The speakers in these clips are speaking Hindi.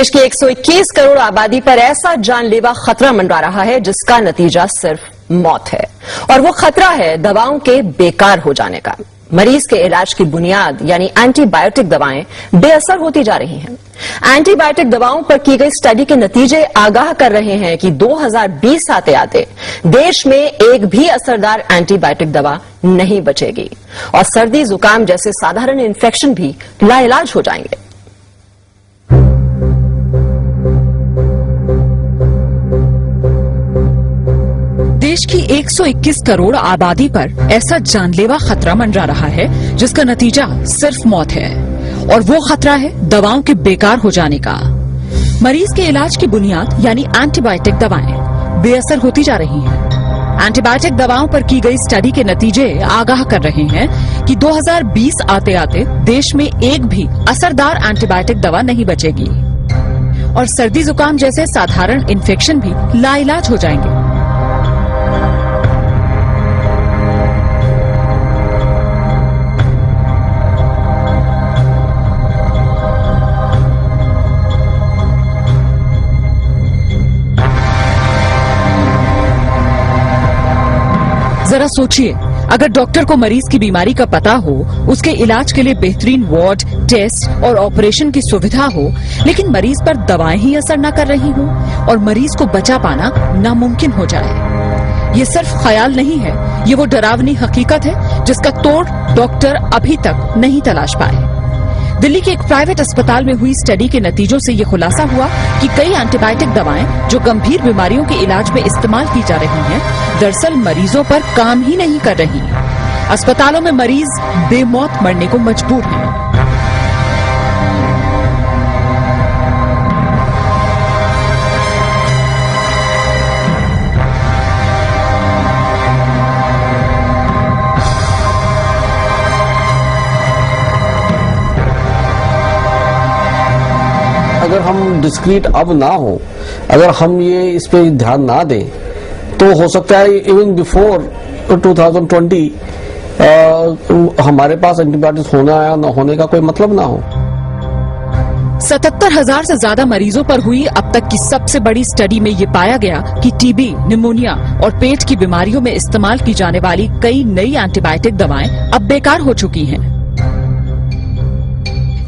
देश की 121 करोड़ आबादी पर ऐसा जानलेवा खतरा मंडरा रहा है जिसका नतीजा सिर्फ मौत है, और वो खतरा है दवाओं के बेकार हो जाने का। मरीज के इलाज की बुनियाद यानी एंटीबायोटिक दवाएं बेअसर होती जा रही हैं। एंटीबायोटिक दवाओं पर की गई स्टडी के नतीजे आगाह कर रहे हैं कि 2020 आते आते देश में एक भी असरदार एंटीबायोटिक दवा नहीं बचेगी और सर्दी जुकाम जैसे साधारण इन्फेक्शन भी लाइलाज हो जाएंगे। देश की 121 करोड़ आबादी पर ऐसा जानलेवा खतरा मंडरा रहा है जिसका नतीजा सिर्फ मौत है, और वो खतरा है दवाओं के बेकार हो जाने का। मरीज के इलाज की बुनियाद यानी एंटीबायोटिक दवाएं बेअसर होती जा रही हैं। एंटीबायोटिक दवाओं पर की गई स्टडी के नतीजे आगाह कर रहे हैं कि 2020 आते आते देश में एक भी असरदार एंटीबायोटिक दवा नहीं बचेगी और सर्दी जुकाम जैसे साधारण इन्फेक्शन भी लाइलाज हो जाएंगे। जरा सोचिए, अगर डॉक्टर को मरीज की बीमारी का पता हो, उसके इलाज के लिए बेहतरीन वार्ड, टेस्ट और ऑपरेशन की सुविधा हो, लेकिन मरीज पर दवाएं ही असर न कर रही हो और मरीज को बचा पाना नामुमकिन हो जाए। ये सिर्फ ख्याल नहीं है, ये वो डरावनी हकीकत है जिसका तोड़ डॉक्टर अभी तक नहीं तलाश पाए। दिल्ली के एक प्राइवेट अस्पताल में हुई स्टडी के नतीजों से ये खुलासा हुआ कि कई एंटीबायोटिक दवाएं जो गंभीर बीमारियों के इलाज में इस्तेमाल की जा रही हैं, दरअसल मरीजों पर काम ही नहीं कर रही। अस्पतालों में मरीज बेमौत मरने को मजबूर हैं। अगर हम डिस्क्रीट अब ना हो, अगर हम ये इस पे ध्यान ना दें, तो हो सकता है इवन बिफोर 2020 हमारे पास एंटीबायोटिक्स होना या न होने का कोई मतलब ना हो। 77,000 से ज्यादा मरीजों पर हुई अब तक की सबसे बड़ी स्टडी में ये पाया गया कि टीबी, निमोनिया और पेट की बीमारियों में इस्तेमाल की जाने वाली कई नई एंटीबायोटिक दवाएं अब बेकार हो चुकी हैं।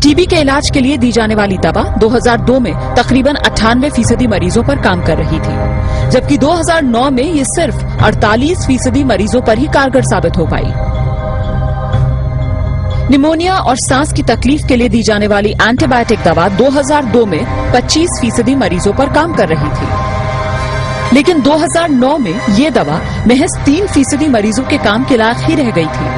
टीबी के इलाज के लिए दी जाने वाली दवा 2002 में तकरीबन 98% मरीजों पर काम कर रही थी, जबकि 2009 में ये सिर्फ 48% मरीजों पर ही कारगर साबित हो पाई। निमोनिया और सांस की तकलीफ के लिए दी जाने वाली एंटीबायोटिक दवा 2002 में 25% मरीजों पर काम कर रही थी, लेकिन 2009 में ये दवा महज 3% मरीजों के काम के लायक ही रह गई थी।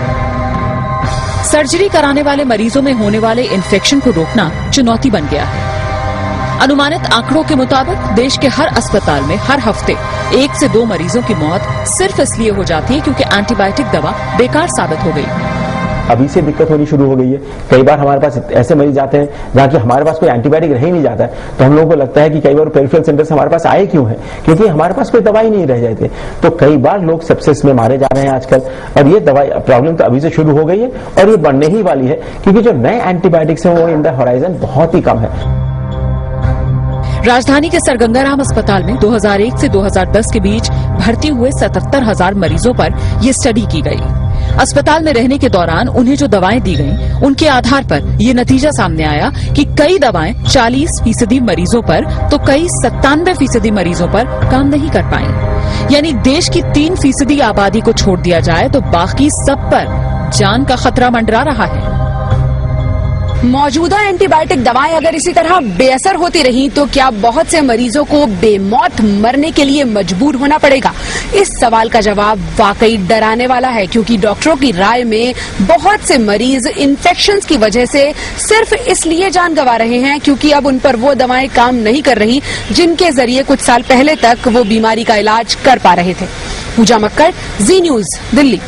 सर्जरी कराने वाले मरीजों में होने वाले इन्फेक्शन को रोकना चुनौती बन गया है। अनुमानित आंकड़ों के मुताबिक देश के हर अस्पताल में हर हफ्ते 1 से 2 मरीजों की मौत सिर्फ इसलिए हो जाती है क्योंकि एंटीबायोटिक दवा बेकार साबित हो गई। अभी से दिक्कत होनी शुरू हो गई है। कई बार हमारे पास ऐसे मरीज आते हैं जहाँ की हमारे पास कोई एंटीबायोटिक रह ही नहीं जाता है, तो हम लोगों को लगता है कि कई बार पेरिफेरल सेंटर से हमारे पास आए क्यों है, क्योंकि हमारे पास कोई दवाई नहीं रह जाती। तो कई बार लोग सेप्सिस में मारे जा रहे हैं आजकल, और ये दवाई प्रॉब्लम तो अभी से शुरू हो गई है और ये बढ़ने ही वाली है, क्योंकि जो नए एंटीबायोटिक्स हैं वो इन द होराइजन बहुत ही कम है। राजधानी के सर गंगाराम अस्पताल में 2001 से 2010 के बीच भर्ती हुए 77,000 मरीजों पर यह स्टडी की गई। अस्पताल में रहने के दौरान उन्हें जो दवाएं दी गईं, उनके आधार पर ये नतीजा सामने आया कि कई दवाएं 40% मरीजों पर तो कई 97% मरीजों पर काम नहीं कर पाई। यानी देश की 3% आबादी को छोड़ दिया जाए तो बाकी सब पर जान का खतरा मंडरा रहा है। मौजूदा एंटीबायोटिक दवाएं अगर इसी तरह बेअसर होती रही तो क्या बहुत से मरीजों को बेमौत मरने के लिए मजबूर होना पड़ेगा? इस सवाल का जवाब वाकई डराने वाला है, क्योंकि डॉक्टरों की राय में बहुत से मरीज इन्फेक्शंस की वजह से सिर्फ इसलिए जान गंवा रहे हैं क्योंकि अब उन पर वो दवाएं काम नहीं कर रही जिनके जरिए कुछ साल पहले तक वो बीमारी का इलाज कर पा रहे थे। पूजा मक्कड़, जी न्यूज, दिल्ली।